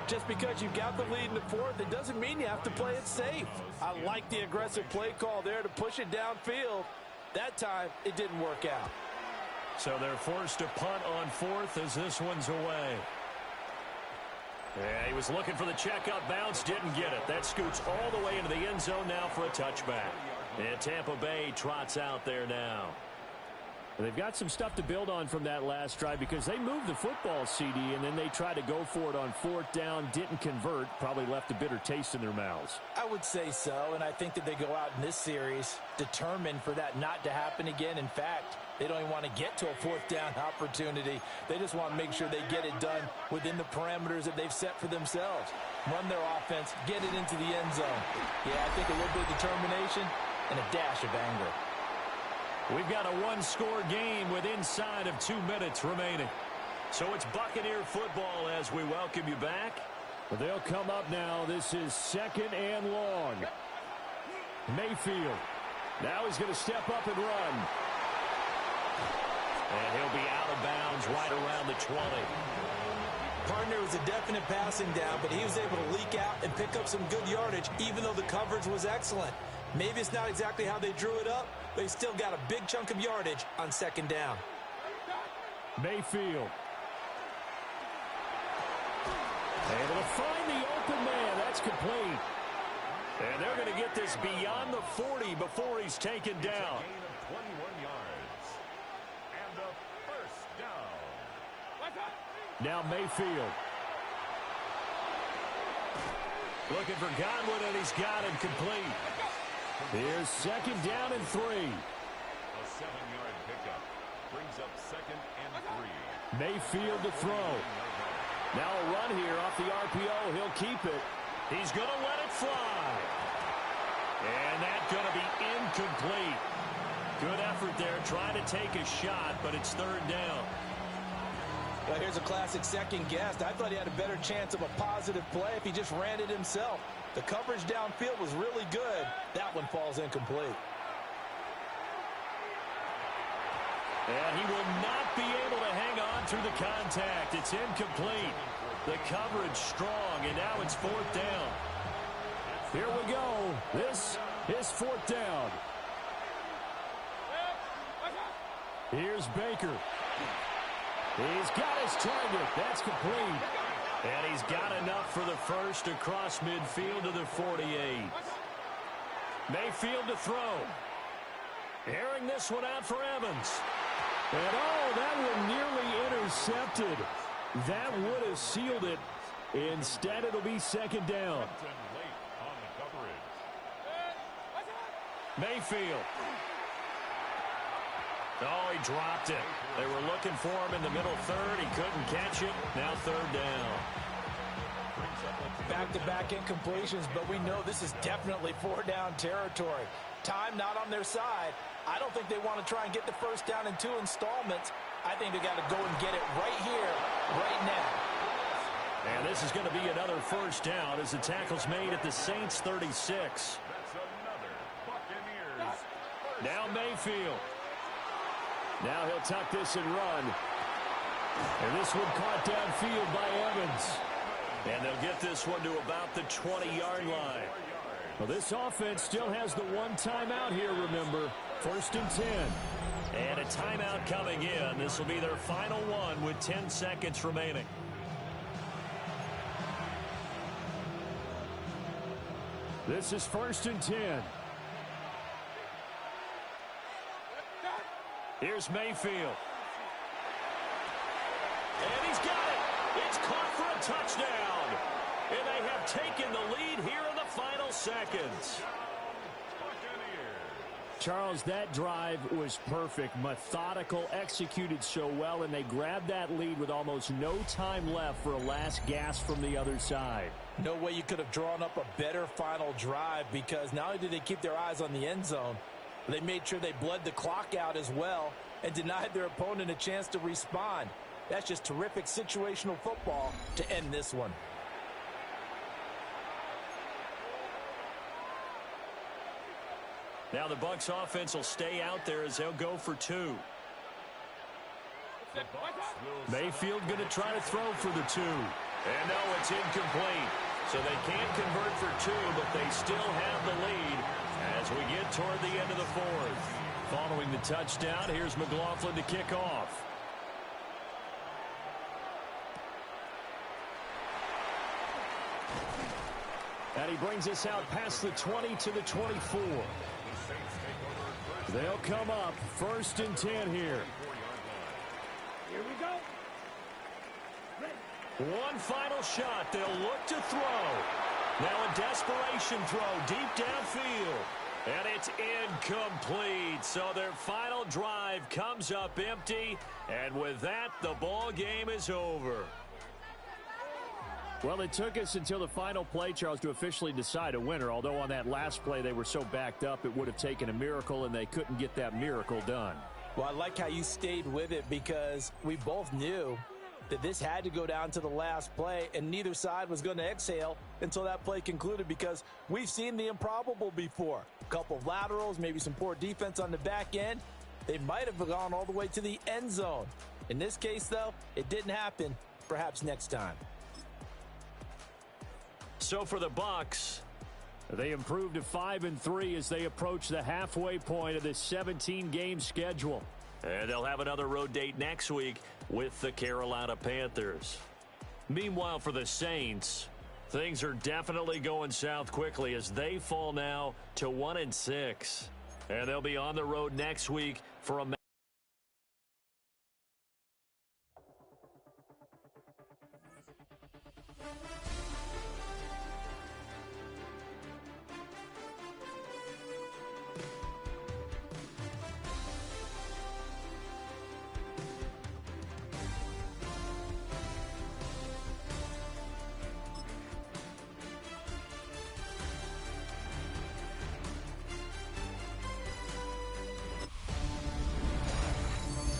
Just because you've got the lead in the 4th, it doesn't mean you have to play it safe. I like the aggressive play call there to push it downfield. That time, it didn't work out. So they're forced to punt on 4th as this one's away. Yeah, he was looking for the checkout bounce, didn't get it. That scoots all the way into the end zone now for a touchback. And Tampa Bay trots out there now. They've got some stuff to build on from that last drive because they moved the football, CD, and then they tried to go for it on 4th down, didn't convert, probably left a bitter taste in their mouths. I would say so, and I think that they go out in this series determined for that not to happen again. In fact, they don't even want to get to a 4th down opportunity. They just want to make sure they get it done within the parameters that they've set for themselves. Run their offense, get it into the end zone. Yeah, I think a little bit of determination and a dash of anger. We've got a one-score game with inside of 2 minutes remaining. So it's Buccaneer football as we welcome you back. Well, they'll come up now. This is 2nd and long. Mayfield. Now he's going to step up and run. And he'll be out of bounds right around the 20. Partner was a definite passing down, but he was able to leak out and pick up some good yardage, even though the coverage was excellent. Maybe it's not exactly how they drew it up, but he still got a big chunk of yardage on 2nd down. Mayfield. Able to find the open man. That's complete. And they're going to get this beyond the 40 before he's taken down. Gain of 21 yards. And a first down. Now Mayfield. Looking for Godwin, and he's got him complete. Here's 2nd down and 3. A 7-yard pickup brings up 2nd and 3. Mayfield to throw. Now a run here off the RPO. He'll keep it. He's going to let it fly. And that's going to be incomplete. Good effort there, trying to take a shot, but it's 3rd down. Well, here's a classic second guess. I thought he had a better chance of a positive play if he just ran it himself. The coverage downfield was really good. That one falls incomplete. And he will not be able to hang on through the contact. It's incomplete. The coverage strong, and now it's 4th down. Here we go. This is 4th down. Here's Baker. He's got his target. That's complete. And he's got enough for the first across midfield to the 48. Mayfield to throw. Airing this one out for Evans. And oh, that one nearly intercepted. That would have sealed it. Instead, it'll be 2nd down. Mayfield. Oh, he dropped it. They were looking for him in the middle 3rd. He couldn't catch it. Now 3rd down. Back-to-back incompletions, but we know this is definitely 4-down territory. Time not on their side. I don't think they want to try and get the first down in 2 installments. I think they got to go and get it right here, right now. And this is going to be another first down as the tackle's made at the Saints 36. That's another Buccaneers. Now Mayfield. Now he'll tuck this and run. And this one caught downfield by Evans. And they'll get this one to about the 20-yard line. Well, this offense still has the one timeout here, remember. 1st and 10. And a timeout coming in. This will be their final one with 10 seconds remaining. This is 1st and 10. Here's Mayfield. And he's got it. It's caught for a touchdown. And they have taken the lead here in the final seconds. Charles, that drive was perfect. Methodical, executed so well, and they grabbed that lead with almost no time left for a last gasp from the other side. No way you could have drawn up a better final drive, because not only did they keep their eyes on the end zone, they made sure they bled the clock out as well and denied their opponent a chance to respond. That's just terrific situational football to end this one. Now the Bucs offense will stay out there as they'll go for 2. Mayfield going to try to throw for the 2. And no, it's incomplete. So they can't convert for 2, but they still have the lead as we get toward the end of the 4th. Following the touchdown, here's McLaughlin to kick off. And he brings us out past the 20 to the 24. They'll come up 1st and 10 here. Here we go. Ready. One final shot. They'll look to throw. Now a desperation throw deep downfield. And it's incomplete. So their final drive comes up empty. And with that, the ball game is over. Well, it took us until the final play, Charles, to officially decide a winner. Although on that last play they were so backed up, it would have taken a miracle, and they couldn't get that miracle done. Well, I like how you stayed with it because we both knew that this had to go down to the last play, and neither side was going to exhale until that play concluded because we've seen the improbable before. A couple of laterals, maybe some poor defense on the back end. They might have gone all the way to the end zone. In this case, though, it didn't happen. Perhaps next time. So for the Bucs, they improved to 5-3 as they approach the halfway point of this 17-game schedule. and they'll have another road date next week with the Carolina Panthers. Meanwhile, for the Saints, things are definitely going south quickly as they fall now to 1-6. And they'll be on the road next week for a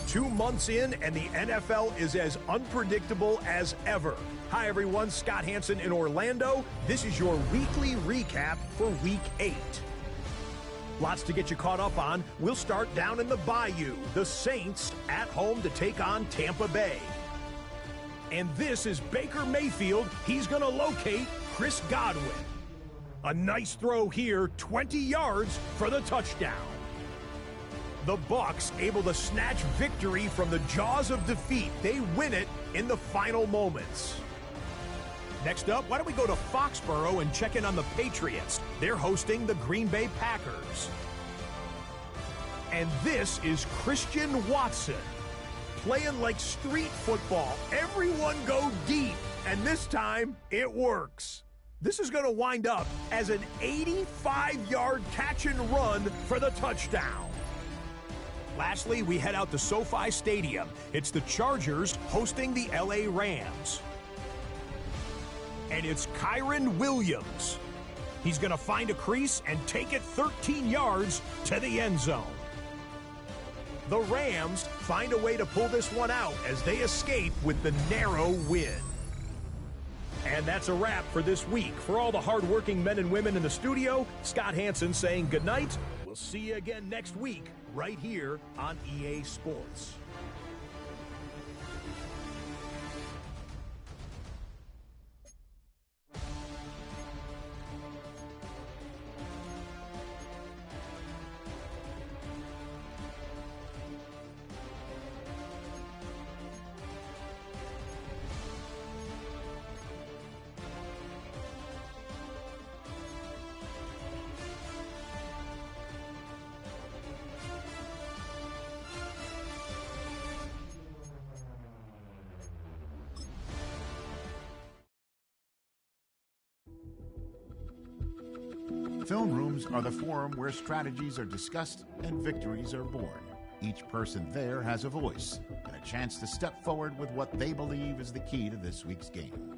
Two months in, and the NFL is as unpredictable as ever. Hi, everyone. Scott Hansen in Orlando. This is your weekly recap for Week 8. Lots to get you caught up on. We'll start down in the Bayou. The Saints at home to take on Tampa Bay. And this is Baker Mayfield. He's going to locate Chris Godwin. A nice throw here, 20 yards for the touchdown. The Bucs able to snatch victory from the jaws of defeat. They win it in the final moments. Next up, why don't we go to Foxborough and check in on the Patriots? They're hosting the Green Bay Packers. And this is Christian Watson playing like street football. Everyone go deep, and this time it works. This is going to wind up as an 85-yard catch and run for the touchdown. Lastly, we head out to SoFi Stadium. It's the Chargers hosting the LA Rams. And it's Kyron Williams. He's going to find a crease and take it 13 yards to the end zone. The Rams find a way to pull this one out as they escape with the narrow win. And that's a wrap for this week. For all the hardworking men and women in the studio, Scott Hansen saying goodnight. We'll see you again next week, right here on EA Sports. Film rooms are the forum where strategies are discussed and victories are born. Each person there has a voice and a chance to step forward with what they believe is the key to this week's game.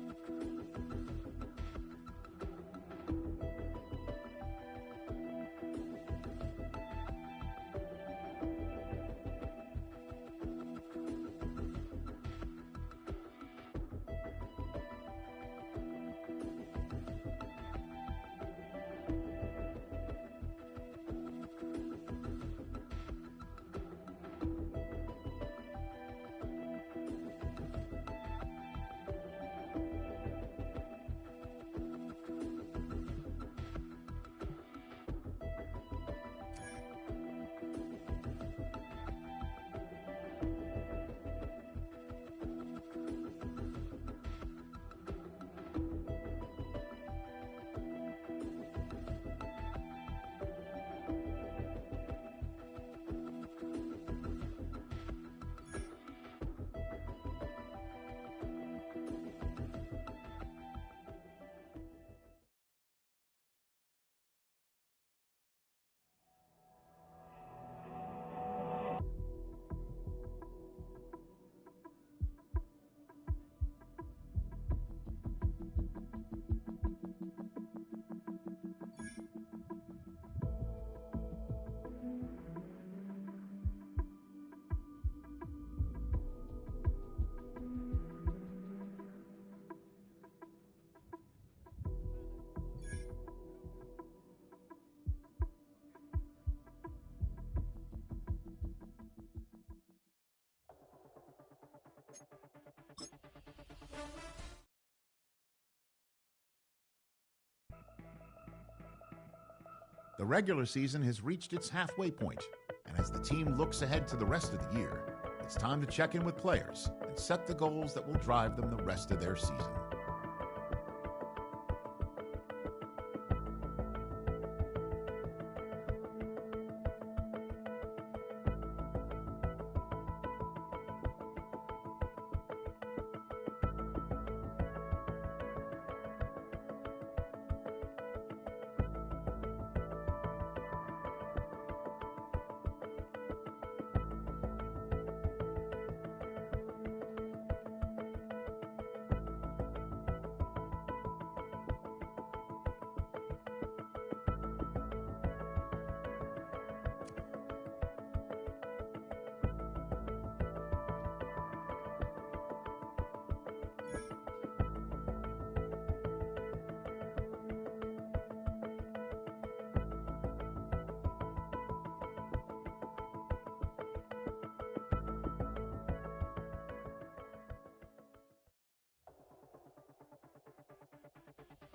The regular season has reached its halfway point, and as the team looks ahead to the rest of the year, it's time to check in with players and set the goals that will drive them the rest of their season.